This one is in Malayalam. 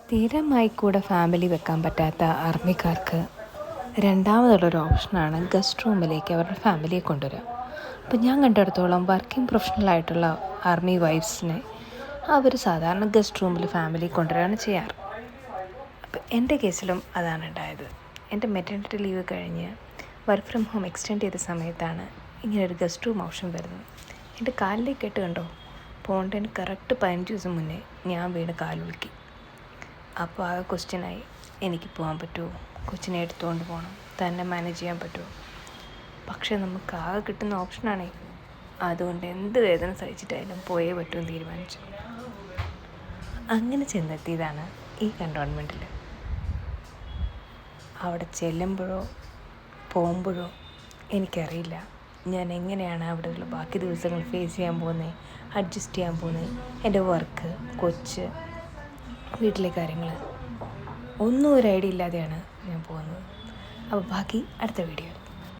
സ്ഥിരമായി കൂടെ ഫാമിലി വെക്കാൻ പറ്റാത്ത ആർമിക്കാർക്ക് രണ്ടാമതുള്ളൊരു ഓപ്ഷനാണ് ഗസ്റ്റ് റൂമിലേക്ക് അവരുടെ ഫാമിലിയെ കൊണ്ടുവരിക. അപ്പോൾ ഞാൻ കണ്ടിടത്തോളം വർക്കിംഗ് പ്രൊഫഷണലായിട്ടുള്ള ആർമി വൈഫ്സിനെ അവർ സാധാരണ ഗസ്റ്റ് റൂമിൽ ഫാമിലി കൊണ്ടുവരികയാണ് ചെയ്യാറ്. അപ്പോൾ എൻ്റെ കേസിലും അതാണ് ഉണ്ടായത്. എൻ്റെ മെറ്റേണിറ്റി ലീവ് കഴിഞ്ഞ് വർക്ക് ഫ്രം ഹോം എക്സ്റ്റെൻഡ് ചെയ്ത സമയത്താണ് ഇങ്ങനൊരു ഗസ്റ്റ് റൂം ഓപ്ഷൻ വരുന്നത്. എൻ്റെ കാലിലേക്ക് കേട്ട് കണ്ടോ, പോണ്ടതിന് കറക്റ്റ് 15 ദിവസം മുന്നേ ഞാൻ വീണ് കാലുളുക്കി. അപ്പോൾ ആ ക്വസ്റ്റ്യനായി, എനിക്ക് പോകാൻ പറ്റുമോ, കൊച്ചിനെ എടുത്തുകൊണ്ട് പോകണം, തന്നെ മാനേജ് ചെയ്യാൻ പറ്റുമോ? പക്ഷേ നമുക്ക് ആകെ കിട്ടുന്ന ഓപ്ഷനാണേ. അതുകൊണ്ട് എന്ത് വേദന സഹിച്ചിട്ടായാലും പോയേ പറ്റുമെന്ന് തീരുമാനിച്ചു. അങ്ങനെ ചെന്നെത്തിയതാണ് ഈ കണ്ടോൺമെൻറ്റിൽ. അവിടെ ചെല്ലുമ്പോഴോ പോകുമ്പോഴോ എനിക്കറിയില്ല ഞാൻ എങ്ങനെയാണ് അവിടെയുള്ള ബാക്കി ദിവസങ്ങൾ ഫേസ് ചെയ്യാൻ പോകുന്നത്, അഡ്ജസ്റ്റ് ചെയ്യാൻ പോകുന്നത്. എൻ്റെ വർക്ക്, കൊച്ച്, വീട്ടിലെ കാര്യങ്ങൾ ഒന്നും ഒരു ഐഡിയ ഇല്ലാതെയാണ് ഞാൻ പോകുന്നത്. അപ്പോൾ ബാക്കി അടുത്ത വീഡിയോ.